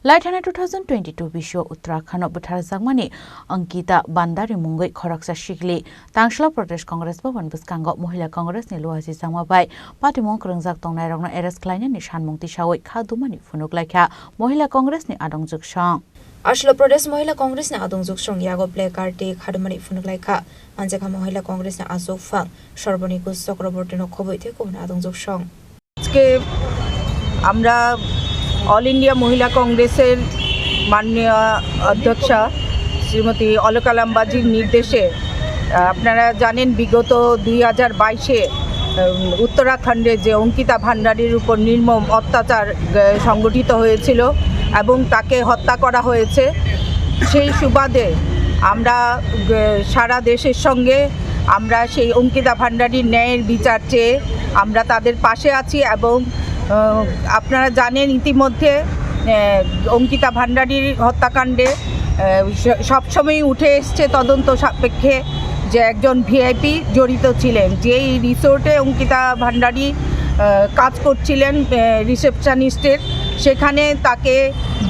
लाइथाना 2022 विश्व उत्तराखंड बुथार जगमानी अंकिता बांदारी मुंगई खरकसा शिगली तांगशला प्रदेश कांग्रेस भवन बुस्कांग महिला कांग्रेस ने लुआजी जामाबाई पार्टी मंग रंजाक तंगनाय रंगना एरेस्ट खालायनाय निशान मुंगति सावै खादुमानि फुनुक लायखा महिला कांग्रेस ने आदंजुक सं अरुणाचल प्रदेश महिला कांग्रेस ने आदंजुक सं यागो प्ले कार्ड खादुमानि फुनुक लायखा आनजेखा महिला कांग्रेस ने आजौ फां सर्बनिकु चक्रवर्ती न खबैथे कोन आदंजुक सं আজকে আমরা অল ইন্ডিয়া মহিলা কংগ্রেসের মাননীয় অধ্যক্ষা শ্রীমতী অলকা লাম্বাজির নির্দেশে আপনারা জানেন বিগত 2022-এ উত্তরাখণ্ডে যে অঙ্কিতা ভান্ডারীর উপর নির্মম অত্যাচার সংগঠিত হয়েছিল এবং তাকে হত্যা করা হয়েছে। সেই সুবাদে আমরা সারা দেশের সঙ্গে আমরা সেই অঙ্কিতা ভান্ডারীর ন্যায়ের বিচার চেয়ে আমরা তাদের পাশে আছি এবং আপনারা জানেন ইতিমধ্যে অঙ্কিতা ভান্ডারীর হত্যাকাণ্ডে সবসময় উঠে এসছে তদন্ত সাপেক্ষে যে একজন ভিআইপি জড়িত ছিলেন, যেই রিসোর্টে অঙ্কিতা ভান্ডারী কাজ করছিলেন রিসেপশনিস্টের, সেখানে তাকে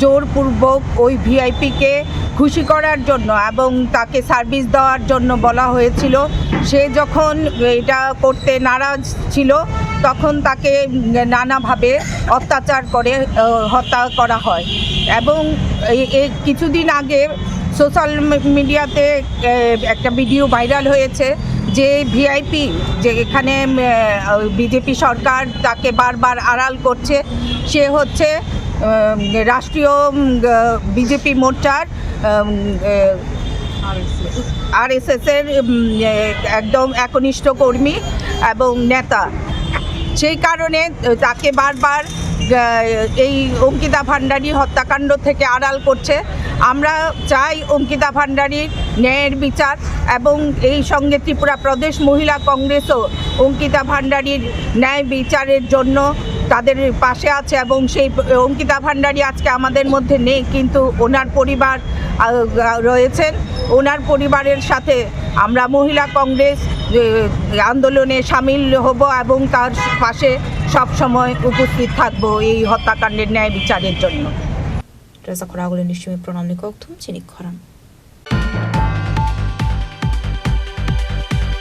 জোরপূর্বক ওই ভিআইপিকে খুশি করার জন্য এবং তাকে সার্ভিস দেওয়ার জন্য বলা হয়েছিল। সে যখন এটা করতে নারাজ ছিল তখন তাকে নানাভাবে অত্যাচার করে হত্যা করা হয় এবং কিছুদিন আগে সোশ্যাল মিডিয়াতে একটা ভিডিও ভাইরাল হয়েছে যে ভিআইপি যে এখানে বিজেপি সরকার তাকে বারবার আড়াল করছে, সে হচ্ছে রাষ্ট্রীয় বিজেপি মোর্চার আরএসএসের একদম একনিষ্ঠ কর্মী এবং নেতা। সেই কারণে তাকে বারবার এই অঙ্কিতা ভান্ডারীর হত্যাকাণ্ড থেকে আড়াল করছে। আমরা চাই অঙ্কিতা ভান্ডারীর ন্যায়ের বিচার এবং এই সঙ্গে ত্রিপুরা প্রদেশ মহিলা কংগ্রেসও অঙ্কিতা ভান্ডারীর ন্যায় বিচারের জন্য তাদের পাশে আছে এবং সেই অঙ্কিতা ভান্ডারী আজকে আমাদের মধ্যে নেই, কিন্তু ওনার পরিবার রয়েছেন। ওনার পরিবারের সাথে আমরা মহিলা কংগ্রেস আন্দোলনে সামিল হব এবং তার পাশে সবসময় উপস্থিত থাকব এই হত্যাকাণ্ডের ন্যায় বিচারের জন্য। রাজা খরাগুলের নিশ্চয়ই প্রণাম নিকথুম চিনি খরাম।